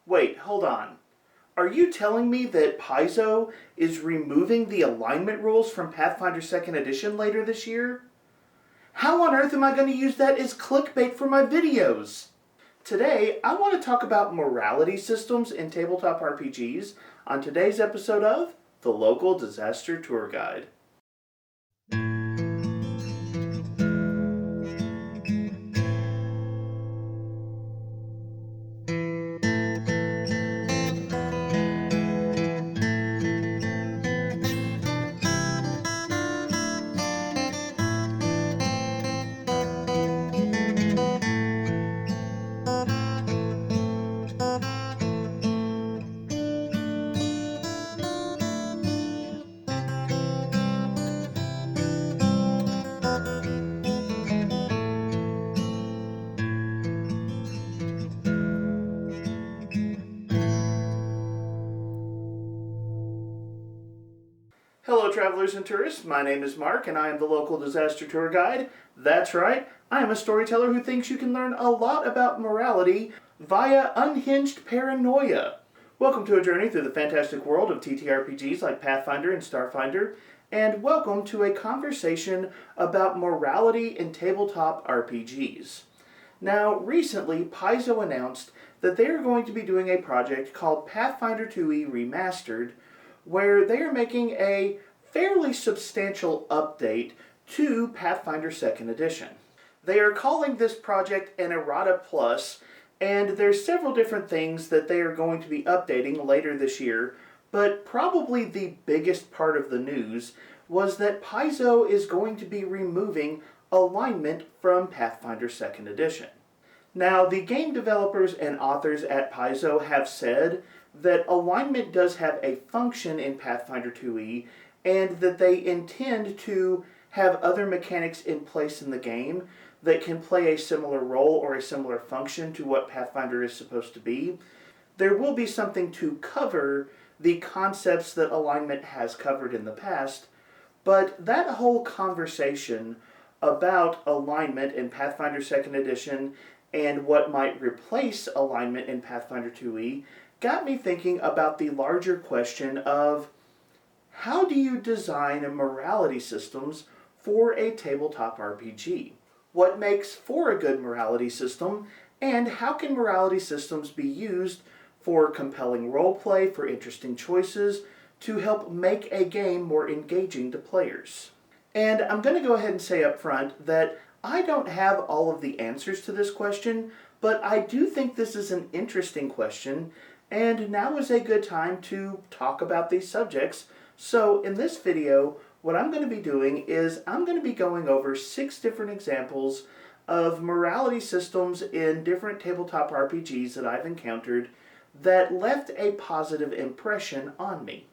Wait, hold on. Are you telling me that Paizo is removing the alignment rules from Pathfinder 2nd Edition later this year? How on earth am I going to use that as clickbait for my videos? Today, I want to talk about morality systems in tabletop RPGs on today's episode of The Local Disaster Tour Guide. Hello travelers and tourists, my name is Mark and I am the local disaster tour guide. That's right, I am a storyteller who thinks you can learn a lot about morality via unhinged paranoia. Welcome to a journey through the fantastic world of TTRPGs like Pathfinder and Starfinder, and welcome to a conversation about morality in tabletop RPGs. Now, recently, Paizo announced that they are going to be doing a project called Pathfinder 2e Remastered, where they are making a fairly substantial update to Pathfinder 2nd Edition. They are calling this project an Errata Plus, and there's several different things that they are going to be updating later this year, but probably the biggest part of the news was that Paizo is going to be removing alignment from Pathfinder 2nd Edition. Now, the game developers and authors at Paizo have said that alignment does have a function in Pathfinder 2e, and that they intend to have other mechanics in place in the game that can play a similar role or a similar function to what Pathfinder is supposed to be. There will be something to cover the concepts that alignment has covered in the past, but that whole conversation about alignment in Pathfinder 2nd Edition and what might replace alignment in Pathfinder 2e got me thinking about the larger question of how do you design morality systems for a tabletop RPG? What makes for a good morality system, and how can morality systems be used for compelling roleplay, for interesting choices, to help make a game more engaging to players? And I'm going to go ahead and say up front that I don't have all of the answers to this question, but I do think this is an interesting question, and now is a good time to talk about these subjects. So in this video, what I'm going to be doing is I'm going to be going over 6 different examples of morality systems in different tabletop RPGs that I've encountered that left a positive impression on me.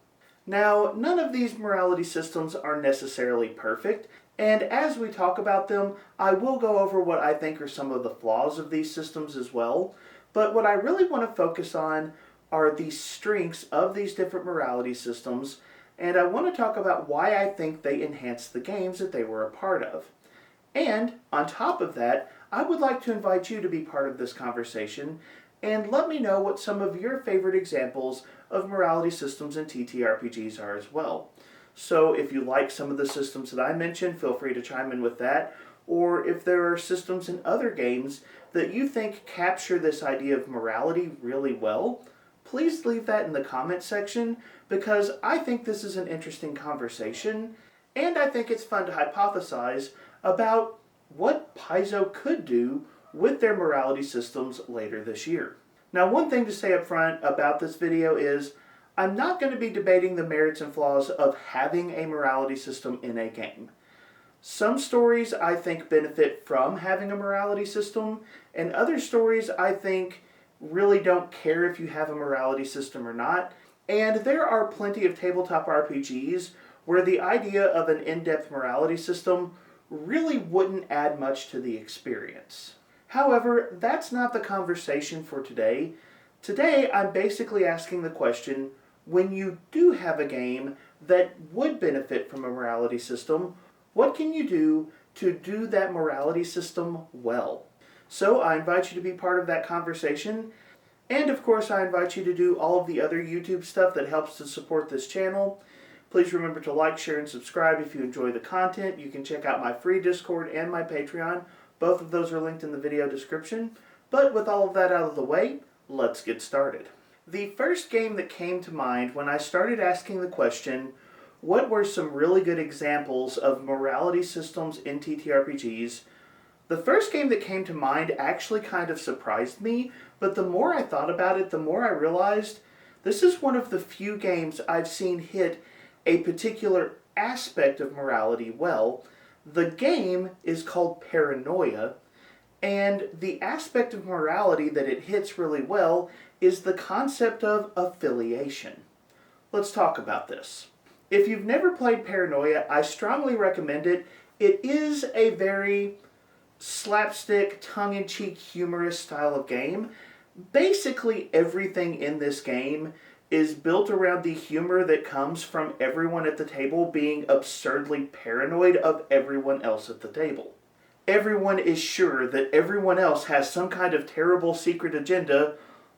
Now, none of these morality systems are necessarily perfect, and as we talk about them, I will go over what I think are some of the flaws of these systems as well, but what I really want to focus on are the strengths of these different morality systems, and I want to talk about why I think they enhanced the games that they were a part of. And on top of that, I would like to invite you to be part of this conversation and let me know what some of your favorite examples of morality systems in TTRPGs are as well. So if you like some of the systems that I mentioned, feel free to chime in with that, or if there are systems in other games that you think capture this idea of morality really well, please leave that in the comment section, because I think this is an interesting conversation, and I think it's fun to hypothesize about what Paizo could do with their morality systems later this year. Now, one thing to say up front about this video is I'm not going to be debating the merits and flaws of having a morality system in a game. Some stories I think benefit from having a morality system, and other stories I think really don't care if you have a morality system or not. And there are plenty of tabletop RPGs where the idea of an in-depth morality system really wouldn't add much to the experience. However, that's not the conversation for today. Today, I'm basically asking the question, when you do have a game that would benefit from a morality system, what can you do to do that morality system well? So I invite you to be part of that conversation, And of course, I invite you to do all of the other YouTube stuff that helps to support this channel. Please remember to like, share, and subscribe if you enjoy the content. You can check out my free Discord and my Patreon. Both of those are linked in the video description. But with all of that out of the way, let's get started. The first game that came to mind when I started asking the question, what were some really good examples of morality systems in TTRPGs? The first game that came to mind actually kind of surprised me, but the more I thought about it, the more I realized this is one of the few games I've seen hit a particular aspect of morality well. The game is called Paranoia, and the aspect of morality that it hits really well is the concept of affiliation. Let's talk about this. If you've never played Paranoia, I strongly recommend it. It is a very slapstick, tongue-in-cheek, humorous style of game. Basically everything in this game is built around the humor that comes from everyone at the table being absurdly paranoid of everyone else at the table. Everyone is sure that everyone else has some kind of terrible secret agenda,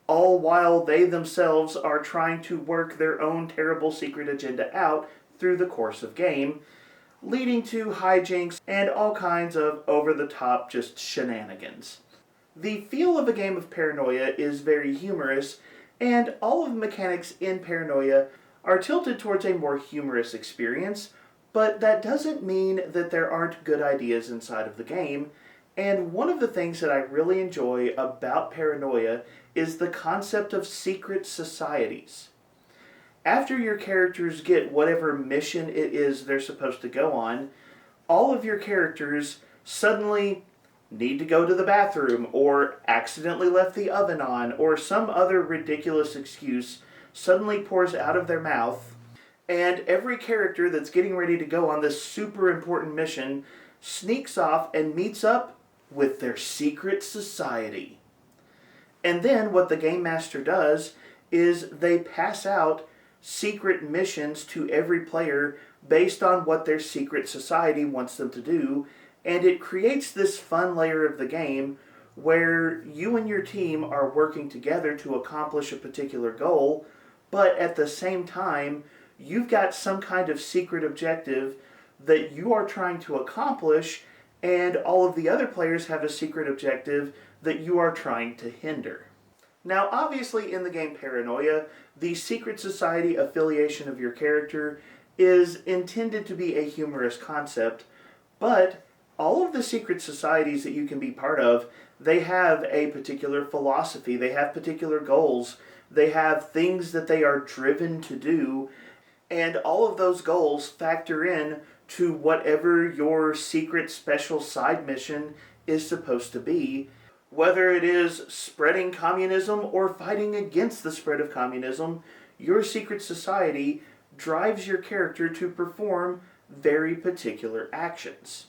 all while they themselves are trying to work their own terrible secret agenda out through the course of game, leading to hijinks and all kinds of over-the-top just shenanigans. The feel of a game of Paranoia is very humorous, and all of the mechanics in Paranoia are tilted towards a more humorous experience, but that doesn't mean that there aren't good ideas inside of the game, and one of the things that I really enjoy about Paranoia is the concept of secret societies. After your characters get whatever mission it is they're supposed to go on, all of your characters suddenly need to go to the bathroom, or accidentally left the oven on, or some other ridiculous excuse suddenly pours out of their mouth, and every character that's getting ready to go on this super important mission sneaks off and meets up with their secret society. And then what the Game Master does is they pass out secret missions to every player based on what their secret society wants them to do, and it creates this fun layer of the game where you and your team are working together to accomplish a particular goal, but at the same time, you've got some kind of secret objective that you are trying to accomplish, and all of the other players have a secret objective that you are trying to hinder. Now, obviously, in the game Paranoia, the secret society affiliation of your character is intended to be a humorous concept, but all of the secret societies that you can be part of, they have a particular philosophy, they have particular goals, they have things that they are driven to do, and all of those goals factor in to whatever your secret special side mission is supposed to be, whether it is spreading communism or fighting against the spread of communism. Your secret society drives your character to perform very particular actions.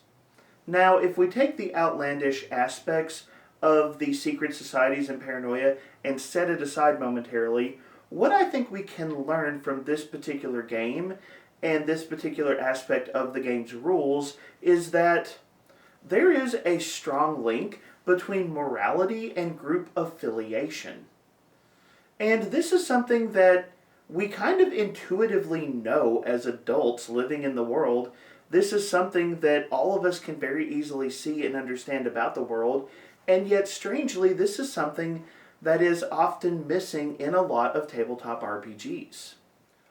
Now, if we take the outlandish aspects of the secret societies in Paranoia and set it aside momentarily, what I think we can learn from this particular game and this particular aspect of the game's rules is that there is a strong link between morality and group affiliation. And this is something that we kind of intuitively know as adults living in the world. This is something that all of us can very easily see and understand about the world, and yet strangely this is something that is often missing in a lot of tabletop RPGs.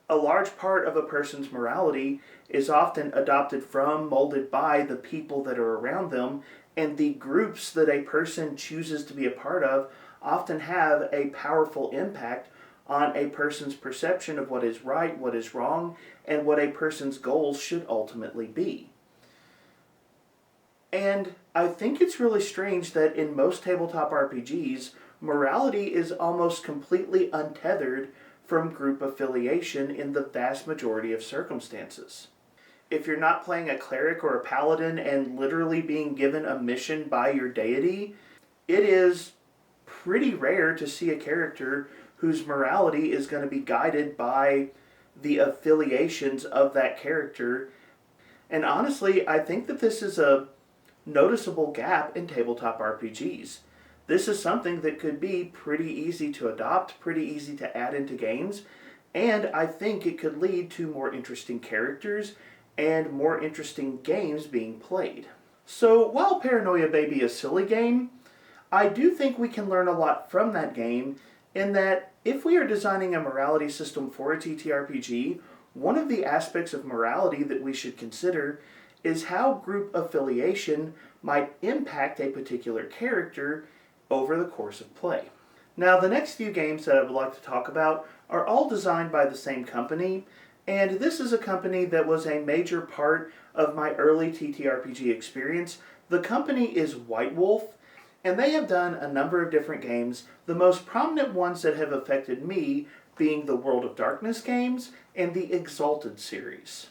A large part of a person's morality is often adopted from, molded by the people that are around them, and the groups that a person chooses to be a part of often have a powerful impact on a person's perception of what is right, what is wrong, and what a person's goals should ultimately be. And I think it's really strange that in most tabletop RPGs, morality is almost completely untethered from group affiliation in the vast majority of circumstances. If you're not playing a cleric or a paladin and literally being given a mission by your deity, it is pretty rare to see a character whose morality is going to be guided by the affiliations of that character. And honestly, I think that this is a noticeable gap in tabletop RPGs. This is something that could be pretty easy to adopt, pretty easy to add into games, and I think it could lead to more interesting characters and more interesting games being played. So while Paranoia may be a silly game, I do think we can learn a lot from that game in that if we are designing a morality system for a TTRPG, one of the aspects of morality that we should consider is how group affiliation might impact a particular character over the course of play. Now, the next few games that I would like to talk about are all designed by the same company, and this is a company that was a major part of my early TTRPG experience. The company is White Wolf, and they have done a number of different games, the most prominent ones that have affected me being the World of Darkness games and the Exalted series.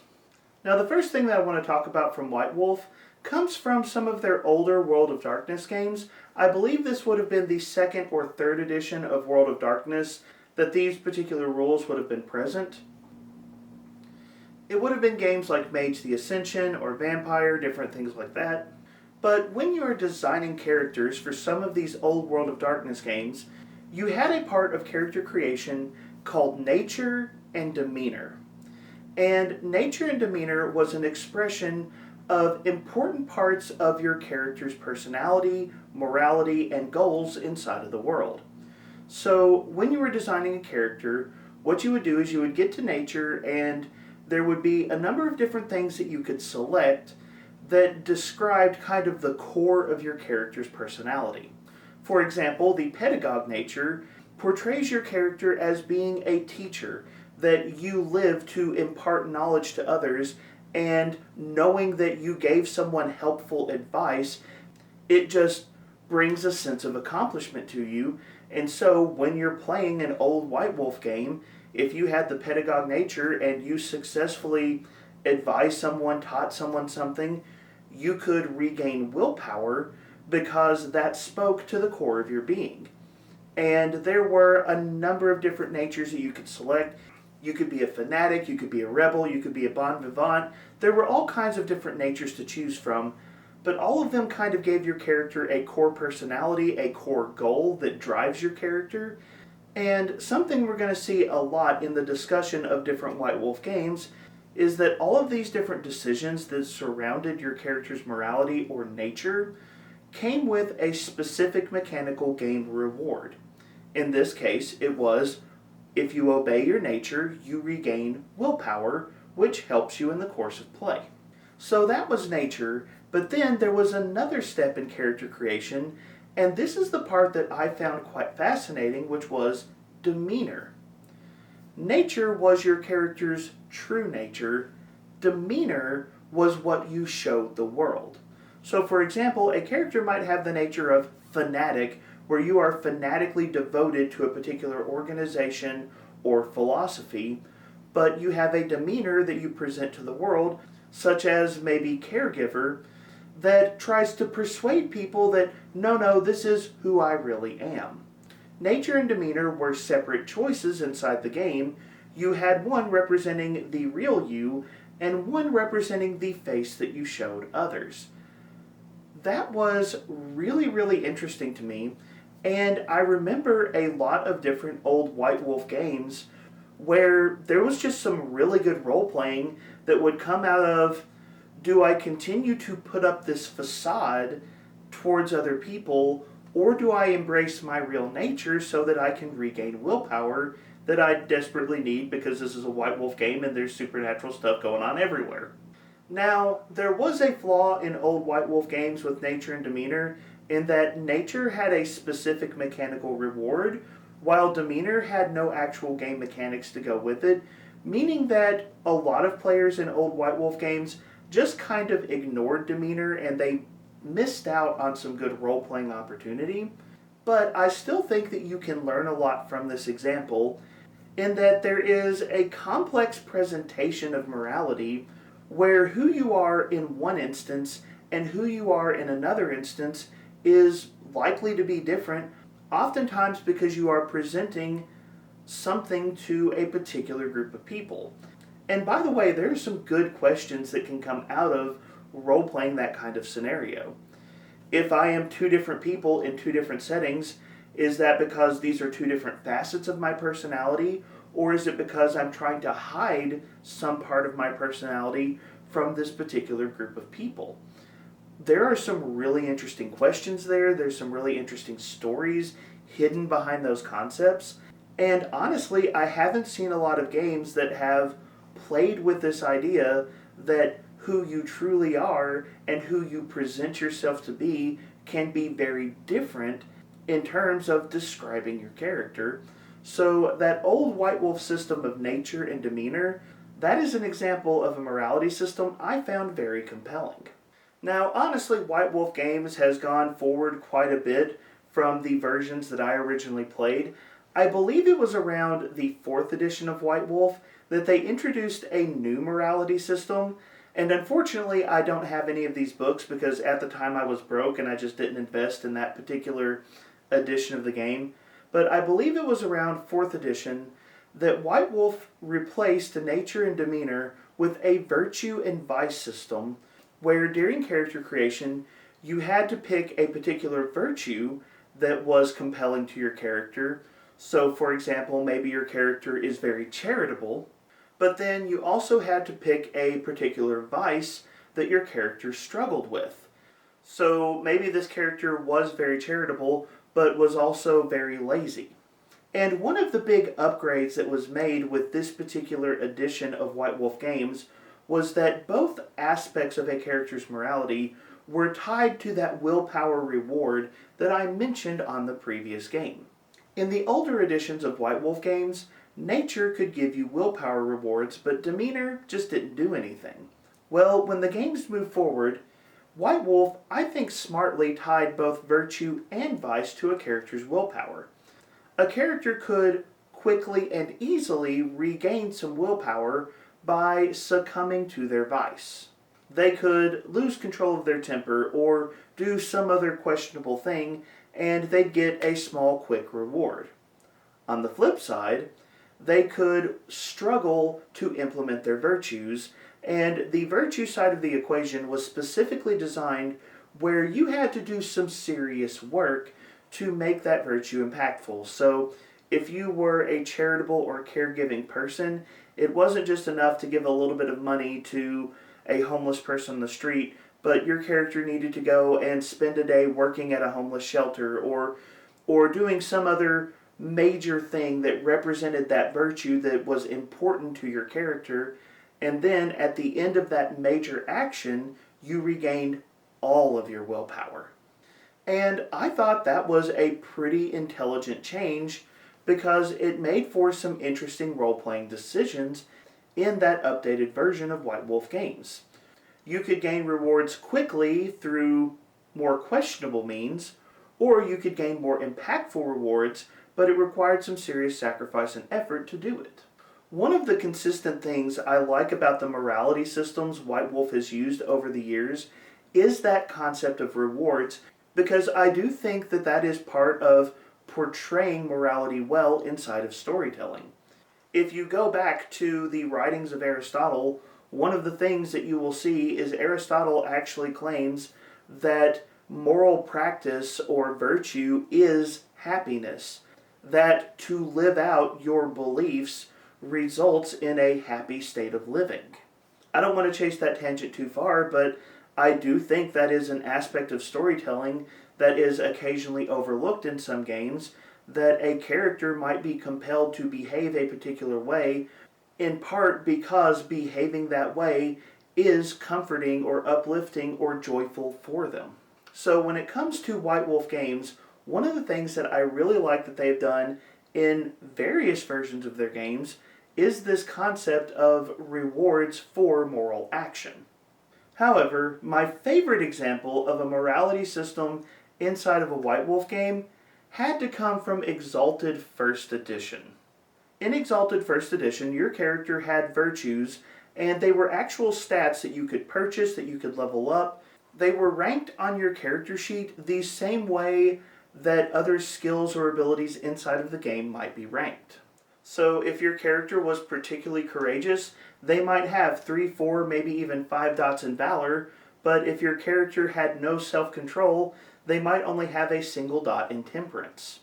Now, the first thing that I want to talk about from White Wolf comes from some of their older World of Darkness games. I believe this would have been the second or third edition of World of Darkness that these particular rules would have been present. It would have been games like Mage the Ascension or Vampire, different things like that. But when you are designing characters for some of these old World of Darkness games, you had a part of character creation called nature and demeanor. And nature and demeanor was an expression of important parts of your character's personality, morality, and goals inside of the world. So when you were designing a character, what you would do is you would get to nature, and there would be a number of different things that you could select that described kind of the core of your character's personality. For example, the pedagogue nature portrays your character as being a teacher, that you live to impart knowledge to others, and knowing that you gave someone helpful advice, it just brings a sense of accomplishment to you. And so when you're playing an old White Wolf game, if you had the pedagogue nature and you successfully advised someone, taught someone something, you could regain willpower because that spoke to the core of your being. And there were a number of different natures that you could select. You could be a fanatic, you could be a rebel, you could be a bon vivant. There were all kinds of different natures to choose from, but all of them kind of gave your character a core personality, a core goal that drives your character. And something we're going to see a lot in the discussion of different White Wolf games is that all of these different decisions that surrounded your character's morality or nature came with a specific mechanical game reward. In this case, it was, if you obey your nature, you regain willpower, which helps you in the course of play. So that was nature, but then there was another step in character creation, and this is the part that I found quite fascinating, which was demeanor. Nature was your character's true nature. Demeanor was what you showed the world. So for example, a character might have the nature of fanatic, where you are fanatically devoted to a particular organization or philosophy, but you have a demeanor that you present to the world, such as maybe caregiver, that tries to persuade people that, no, this is who I really am. Nature and demeanor were separate choices inside the game. You had one representing the real you, and one representing the face that you showed others. That was really, really interesting to me, and I remember a lot of different old White Wolf games where there was just some really good role-playing that would come out of, do I continue to put up this facade towards other people, or do I embrace my real nature so that I can regain willpower that I desperately need because this is a White Wolf game and there's supernatural stuff going on everywhere? Now, there was a flaw in old White Wolf games with nature and demeanor in that nature had a specific mechanical reward, while demeanor had no actual game mechanics to go with it, meaning that a lot of players in old White Wolf games just kind of ignored demeanor and they missed out on some good role-playing opportunity. But I still think that you can learn a lot from this example in that there is a complex presentation of morality where who you are in one instance and who you are in another instance is likely to be different, oftentimes because you are presenting something to a particular group of people. And by the way, there are some good questions that can come out of role-playing that kind of scenario. If I am two different people in two different settings, is that because these are two different facets of my personality, or is it because I'm trying to hide some part of my personality from this particular group of people? There are some really interesting questions there. There's some really interesting stories hidden behind those concepts. And honestly, I haven't seen a lot of games that have played with this idea that who you truly are and who you present yourself to be can be very different in terms of describing your character. So that old White Wolf system of nature and demeanor, that is an example of a morality system I found very compelling. Now, honestly, White Wolf Games has gone forward quite a bit from the versions that I originally played. I believe it was around the 4th edition of White Wolf that they introduced a new morality system, and unfortunately I don't have any of these books because at the time I was broke and I just didn't invest in that particular edition of the game. But I believe it was around 4th edition that White Wolf replaced nature and demeanor with a virtue and vice system where during character creation you had to pick a particular virtue that was compelling to your character. So for example, maybe your character is very charitable, but then you also had to pick a particular vice that your character struggled with. So maybe this character was very charitable, but was also very lazy. And one of the big upgrades that was made with this particular edition of White Wolf Games was that both aspects of a character's morality were tied to that willpower reward that I mentioned on the previous game. In the older editions of White Wolf Games, nature could give you willpower rewards, but demeanor just didn't do anything. Well, when the games moved forward, White Wolf, I think, smartly tied both virtue and vice to a character's willpower. A character could quickly and easily regain some willpower by succumbing to their vice. They could lose control of their temper or do some other questionable thing, and they'd get a small, quick reward. On the flip side, they could struggle to implement their virtues, and the virtue side of the equation was specifically designed where you had to do some serious work to make that virtue impactful. So if you were a charitable or caregiving person, it wasn't just enough to give a little bit of money to a homeless person on the street, but your character needed to go and spend a day working at a homeless shelter or doing some other major thing that represented that virtue that was important to your character. And then at the end of that major action, you regained all of your willpower. And I thought that was a pretty intelligent change because it made for some interesting role-playing decisions in that updated version of White Wolf Games. You could gain rewards quickly through more questionable means, or you could gain more impactful rewards, but it required some serious sacrifice and effort to do it. One of the consistent things I like about the morality systems White Wolf has used over the years is that concept of rewards, because I do think that that is part of portraying morality well inside of storytelling. If you go back to the writings of Aristotle, one of the things that you will see is Aristotle actually claims that moral practice or virtue is happiness, that to live out your beliefs results in a happy state of living. I don't want to chase that tangent too far, but I do think that is an aspect of storytelling that is occasionally overlooked in some games, that a character might be compelled to behave a particular way, in part because behaving that way is comforting or uplifting or joyful for them. So when it comes to White Wolf Games, one of the things that I really like that they've done in various versions of their games is this concept of rewards for moral action. However, my favorite example of a morality system inside of a White Wolf game had to come from Exalted 1st Edition. In Exalted 1st Edition, your character had virtues, and they were actual stats that you could purchase, that you could level up. They were ranked on your character sheet the same way that other skills or abilities inside of the game might be ranked. So if your character was particularly courageous, they might have 3, 4, maybe even 5 dots in Valor, but if your character had no self-control, they might only have a single dot in temperance.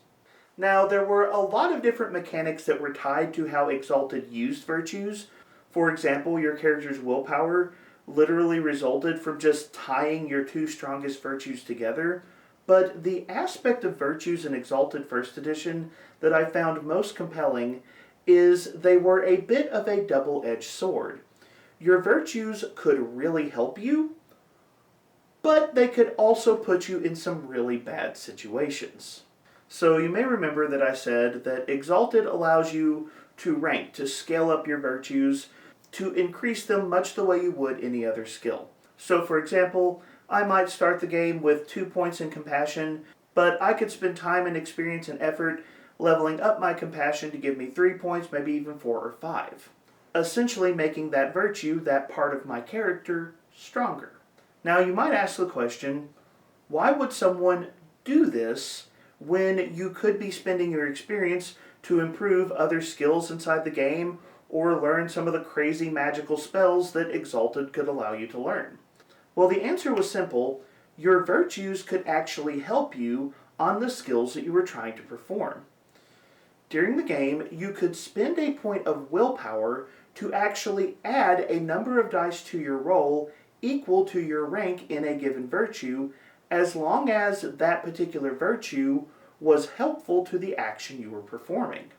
Now, there were a lot of different mechanics that were tied to how Exalted used virtues. For example, your character's willpower literally resulted from just tying your two strongest virtues together. But the aspect of virtues in Exalted First Edition that I found most compelling is they were a bit of a double-edged sword. Your virtues could really help you, but they could also put you in some really bad situations. So you may remember that I said that Exalted allows you to rank, to scale up your virtues, to increase them much the way you would any other skill. So for example, I might start the game with 2 points in compassion, but I could spend time and experience and effort leveling up my compassion to give me 3 points, maybe even 4 or 5. Essentially making that virtue, that part of my character, stronger. Now you might ask the question, why would someone do this when you could be spending your experience to improve other skills inside the game or learn some of the crazy magical spells that Exalted could allow you to learn? Well, the answer was simple. Your virtues could actually help you on the skills that you were trying to perform. During the game, you could spend a point of willpower to actually add a number of dice to your roll equal to your rank in a given virtue, as long as that particular virtue was helpful to the action you were performing.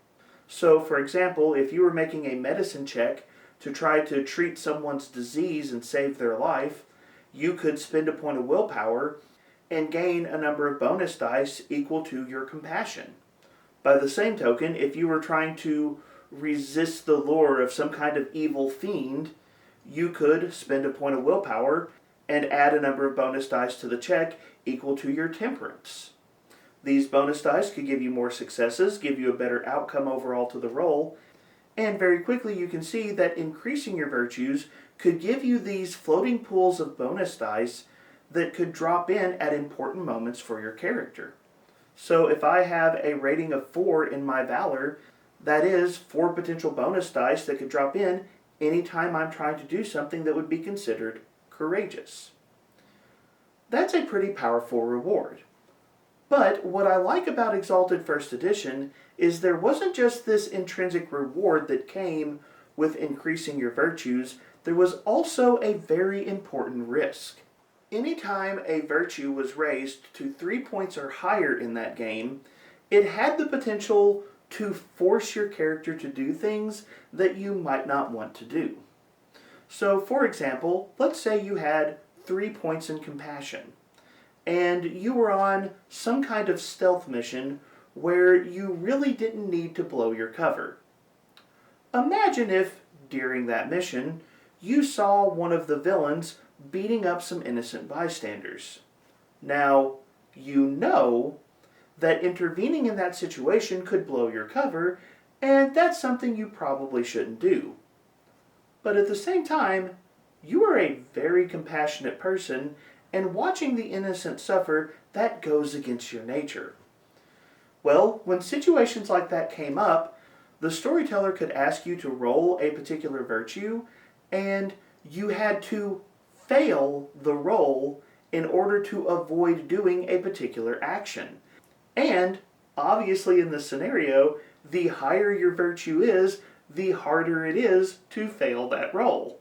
So, for example, if you were making a medicine check to try to treat someone's disease and save their life, you could spend a point of willpower and gain a number of bonus dice equal to your compassion. By the same token, if you were trying to resist the lure of some kind of evil fiend, you could spend a point of willpower and add a number of bonus dice to the check equal to your temperance. These bonus dice could give you more successes, give you a better outcome overall to the roll, and very quickly you can see that increasing your virtues could give you these floating pools of bonus dice that could drop in at important moments for your character. So if I have a rating of 4 in my Valor, that is 4 potential bonus dice that could drop in anytime I'm trying to do something that would be considered courageous. That's a pretty powerful reward. But what I like about Exalted First Edition is there wasn't just this intrinsic reward that came with increasing your virtues, there was also a very important risk. Anytime a virtue was raised to 3 points or higher in that game, it had the potential to force your character to do things that you might not want to do. So, for example, let's say you had 3 points in compassion, and you were on some kind of stealth mission where you really didn't need to blow your cover. Imagine if, during that mission, you saw one of the villains beating up some innocent bystanders. Now, you know that intervening in that situation could blow your cover, and that's something you probably shouldn't do. But at the same time, you are a very compassionate person, and watching the innocent suffer, that goes against your nature. Well, when situations like that came up, the storyteller could ask you to roll a particular virtue, and you had to fail the roll in order to avoid doing a particular action. And, obviously in this scenario, the higher your virtue is, the harder it is to fail that roll.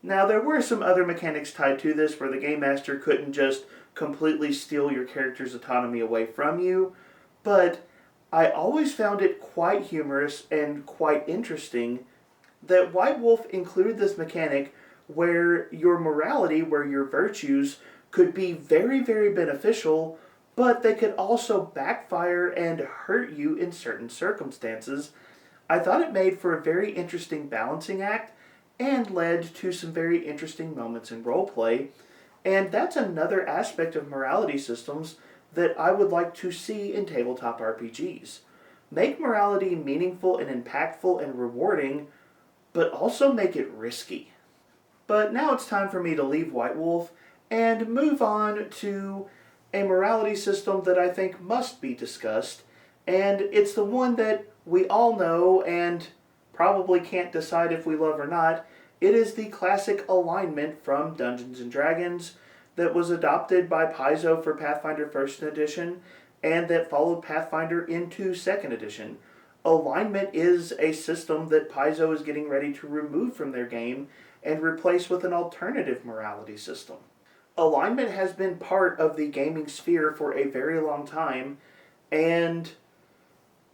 Now, there were some other mechanics tied to this where the Game Master couldn't just completely steal your character's autonomy away from you, but I always found it quite humorous and quite interesting that White Wolf included this mechanic where your morality, where your virtues, could be very, very beneficial, but they could also backfire and hurt you in certain circumstances. I thought it made for a very interesting balancing act and led to some very interesting moments in roleplay, and that's another aspect of morality systems that I would like to see in tabletop RPGs. Make morality meaningful and impactful and rewarding, but also make it risky. But now it's time for me to leave White Wolf and move on to a morality system that I think must be discussed, and it's the one that we all know and probably can't decide if we love or not. It is the classic alignment from Dungeons & Dragons, that was adopted by Paizo for Pathfinder 1st Edition and that followed Pathfinder into 2nd Edition. Alignment is a system that Paizo is getting ready to remove from their game and replace with an alternative morality system. Alignment has been part of the gaming sphere for a very long time, and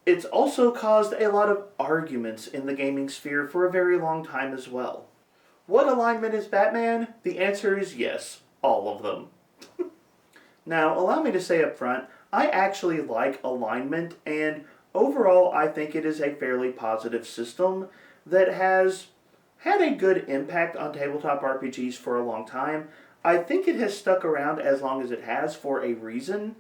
it's also caused a lot of arguments in the gaming sphere for a very long time as well. What alignment is Batman? The answer is yes, all of them. Now, allow me to say up front, I actually like alignment, and overall I think it is a fairly positive system that has had a good impact on tabletop RPGs for a long time. I think it has stuck around as long as it has for a reason.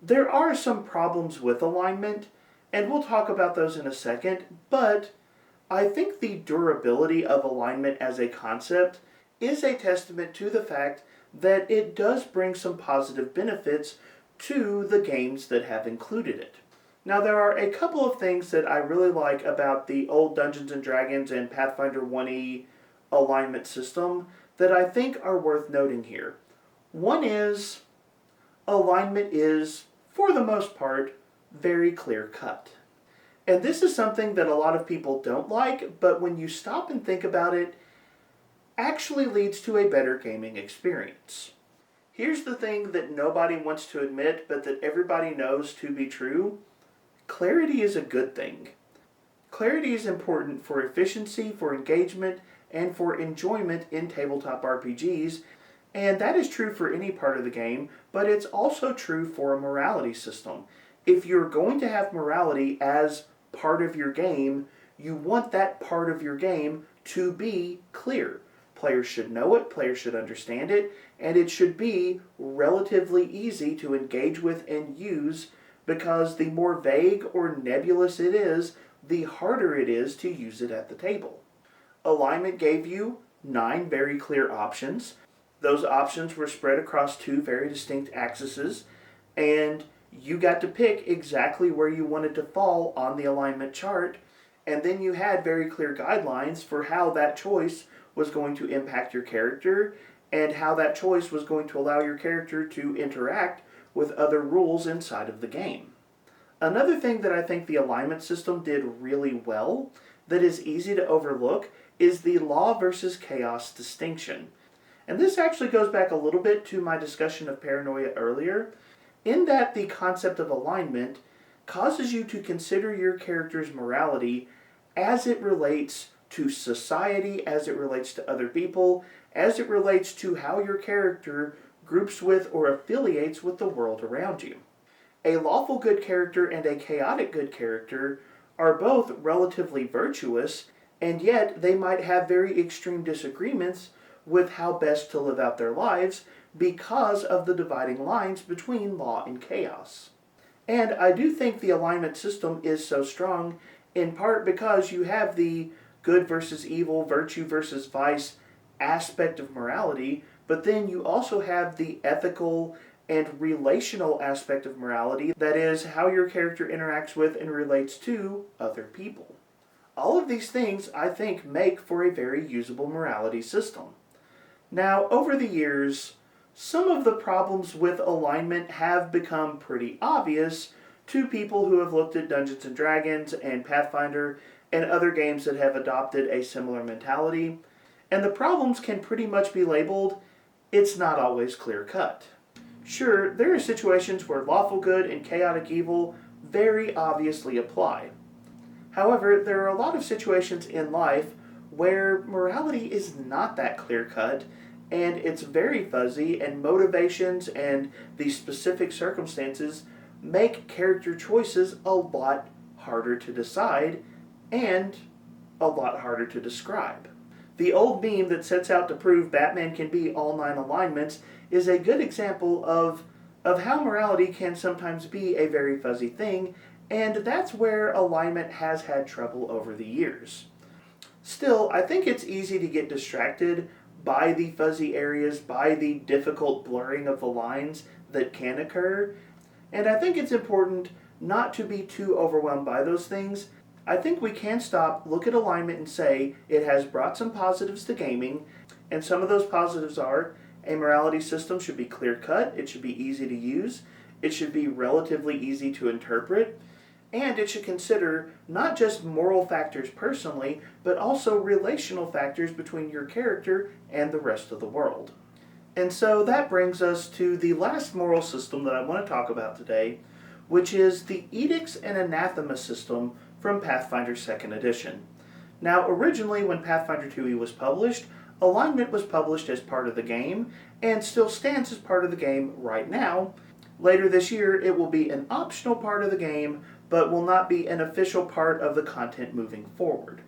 There are some problems with alignment, and we'll talk about those in a second, but I think the durability of alignment as a concept is a testament to the fact that it does bring some positive benefits to the games that have included it. Now, there are a couple of things that I really like about the old Dungeons & Dragons and Pathfinder 1e alignment system that I think are worth noting here. One is, alignment is, for the most part, very clear-cut. And this is something that a lot of people don't like, but when you stop and think about it, actually leads to a better gaming experience. Here's the thing that nobody wants to admit, but that everybody knows to be true. Clarity is a good thing. Clarity is important for efficiency, for engagement, and for enjoyment in tabletop RPGs, and that is true for any part of the game, but it's also true for a morality system. If you're going to have morality as part of your game, you want that part of your game to be clear. Players should know it, players should understand it, and it should be relatively easy to engage with and use, because the more vague or nebulous it is, the harder it is to use it at the table. Alignment gave you 9 very clear options. Those options were spread across 2 very distinct axes, and you got to pick exactly where you wanted to fall on the alignment chart, and then you had very clear guidelines for how that choice was going to impact your character, and how that choice was going to allow your character to interact with other rules inside of the game. Another thing that I think the alignment system did really well, that is easy to overlook, is the law versus chaos distinction. And this actually goes back a little bit to my discussion of Paranoia earlier, in that the concept of alignment causes you to consider your character's morality as it relates to society, as it relates to other people, as it relates to how your character groups with or affiliates with the world around you. A lawful good character and a chaotic good character are both relatively virtuous, and yet they might have very extreme disagreements with how best to live out their lives because of the dividing lines between law and chaos. And I do think the alignment system is so strong in part because you have the good versus evil, virtue versus vice aspect of morality, but then you also have the ethical and relational aspect of morality, that is, how your character interacts with and relates to other people. All of these things, I think, make for a very usable morality system. Now, over the years, some of the problems with alignment have become pretty obvious to people who have looked at Dungeons & Dragons and Pathfinder and other games that have adopted a similar mentality, and the problems can pretty much be labeled, it's not always clear-cut. Sure, there are situations where lawful good and chaotic evil very obviously apply. However, there are a lot of situations in life where morality is not that clear-cut, and it's very fuzzy, and motivations and the specific circumstances make character choices a lot harder to decide and a lot harder to describe. The old meme that sets out to prove Batman can be all 9 alignments is a good example of how morality can sometimes be a very fuzzy thing, and that's where alignment has had trouble over the years. Still, I think it's easy to get distracted by the fuzzy areas, by the difficult blurring of the lines that can occur, and I think it's important not to be too overwhelmed by those things. I think we can stop, look at alignment, and say it has brought some positives to gaming, and some of those positives are A morality system should be clear-cut, it should be easy to use, it should be relatively easy to interpret, and it should consider not just moral factors personally, but also relational factors between your character and the rest of the world. And so that brings us to the last moral system that I want to talk about today, which is the Edicts and Anathema system from Pathfinder 2nd Edition. Now, originally when Pathfinder 2e was published, alignment was published as part of the game, and still stands as part of the game right now. Later this year, it will be an optional part of the game, but will not be an official part of the content moving forward.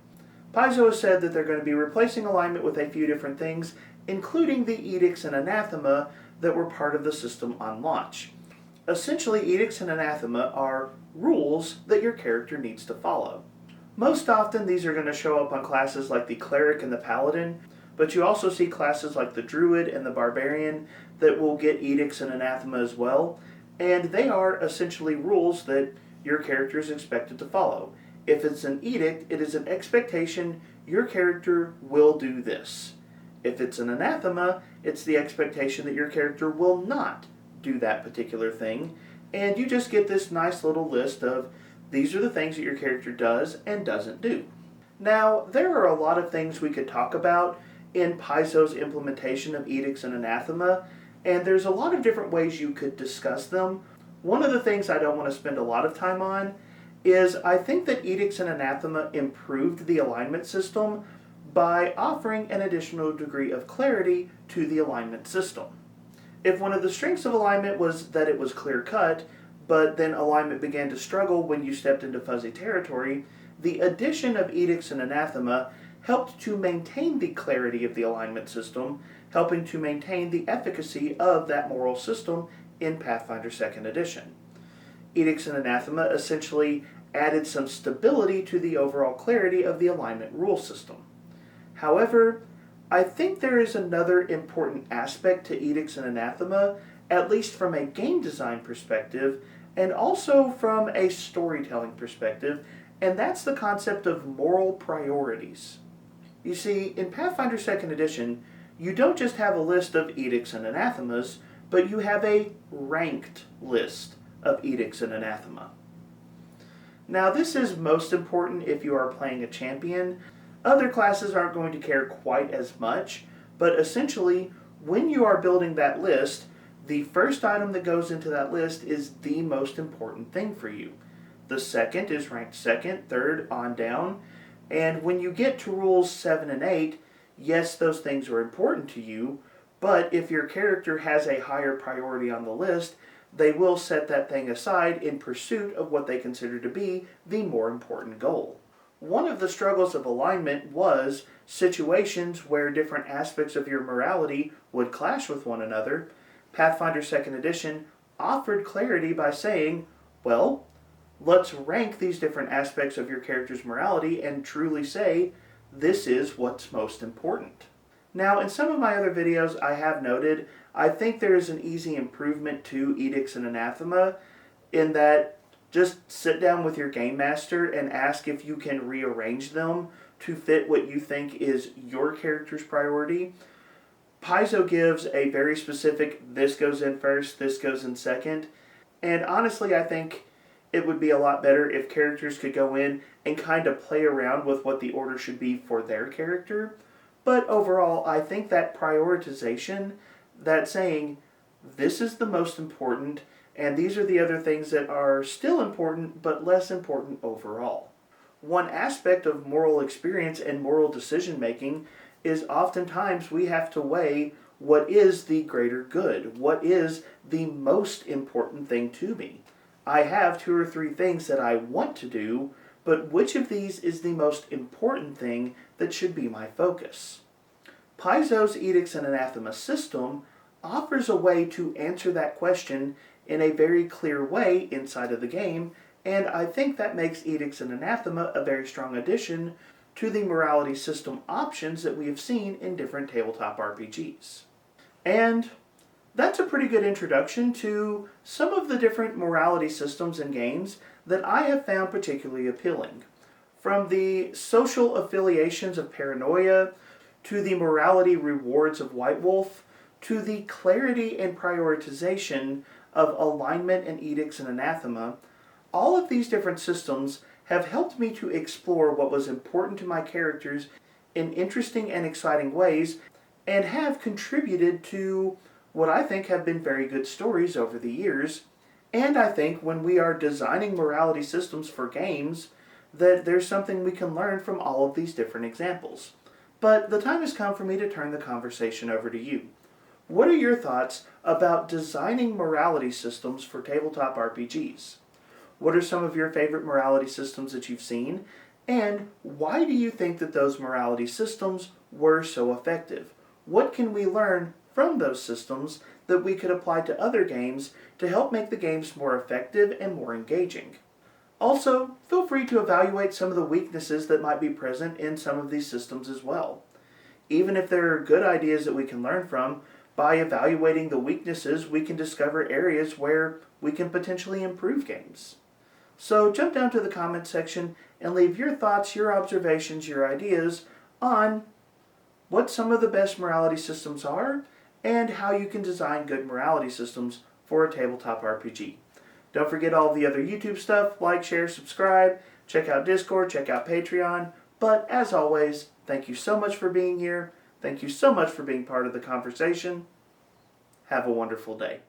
Paizo has said that they're going to be replacing alignment with a few different things, including the Edicts and Anathema that were part of the system on launch. Essentially, Edicts and Anathema are rules that your character needs to follow. Most often, these are going to show up on classes like the Cleric and the Paladin, but you also see classes like the Druid and the Barbarian that will get Edicts and Anathema as well, and they are essentially rules that your character is expected to follow. If it's an edict, it is an expectation your character will do this. If it's an anathema, it's the expectation that your character will not do that particular thing, and you just get this nice little list of these are the things that your character does and doesn't do. Now, there are a lot of things we could talk about in Paizo's implementation of edicts and anathema, and there's a lot of different ways you could discuss them. One of the things I don't want to spend a lot of time on is I think that edicts and anathema improved the alignment system by offering an additional degree of clarity to the alignment system. If one of the strengths of alignment was that it was clear-cut, but then alignment began to struggle when you stepped into fuzzy territory, the addition of edicts and anathema helped to maintain the clarity of the alignment system, helping to maintain the efficacy of that moral system in Pathfinder 2nd Edition. Edicts and Anathema essentially added some stability to the overall clarity of the alignment rule system. However, I think there is another important aspect to Edicts and Anathema, at least from a game design perspective, and also from a storytelling perspective, and that's the concept of moral priorities. You see, in Pathfinder 2nd Edition, you don't just have a list of edicts and anathemas, but you have a ranked list of edicts and anathema. Now, this is most important if you are playing a champion. Other classes aren't going to care quite as much, but essentially, when you are building that list, the first item that goes into that list is the most important thing for you. The second is ranked second, third, on down, and when you get to rules 7 and 8, yes, those things are important to you, but if your character has a higher priority on the list, they will set that thing aside in pursuit of what they consider to be the more important goal. One of the struggles of alignment was situations where different aspects of your morality would clash with one another. Pathfinder 2nd Edition offered clarity by saying, well, let's rank these different aspects of your character's morality and truly say, this is what's most important. Now, in some of my other videos, I have noted, I think there is an easy improvement to Edicts and Anathema in that just sit down with your game master and ask if you can rearrange them to fit what you think is your character's priority. Paizo gives a very specific, this goes in first, this goes in second, and honestly, I think it would be a lot better if characters could go in and kind of play around with what the order should be for their character. But overall, I think that prioritization, that saying, this is the most important, and these are the other things that are still important, but less important overall. One aspect of moral experience and moral decision-making is oftentimes we have to weigh what is the greater good, what is the most important thing to me. I have 2 or 3 things that I want to do, but which of these is the most important thing that should be my focus? Paizo's Edicts and Anathema system offers a way to answer that question in a very clear way inside of the game, and I think that makes Edicts and Anathema a very strong addition to the morality system options that we have seen in different tabletop RPGs. And that's a pretty good introduction to some of the different morality systems and games that I have found particularly appealing. From the social affiliations of Paranoia, to the morality rewards of White Wolf, to the clarity and prioritization of alignment and edicts and anathema, all of these different systems have helped me to explore what was important to my characters in interesting and exciting ways, and have contributed to what I think have been very good stories over the years. And I think when we are designing morality systems for games, that there's something we can learn from all of these different examples. But the time has come for me to turn the conversation over to you. What are your thoughts about designing morality systems for tabletop RPGs? What are some of your favorite morality systems that you've seen? And why do you think that those morality systems were so effective? What can we learn from those systems that we could apply to other games to help make the games more effective and more engaging? Also, feel free to evaluate some of the weaknesses that might be present in some of these systems as well. Even if there are good ideas that we can learn from, by evaluating the weaknesses, we can discover areas where we can potentially improve games. So jump down to the comment section and leave your thoughts, your observations, your ideas on what some of the best morality systems are and how you can design good morality systems for a tabletop RPG. Don't forget all the other YouTube stuff. Like, share, subscribe, check out Discord, check out Patreon. But as always, thank you so much for being here. Thank you so much for being part of the conversation. Have a wonderful day.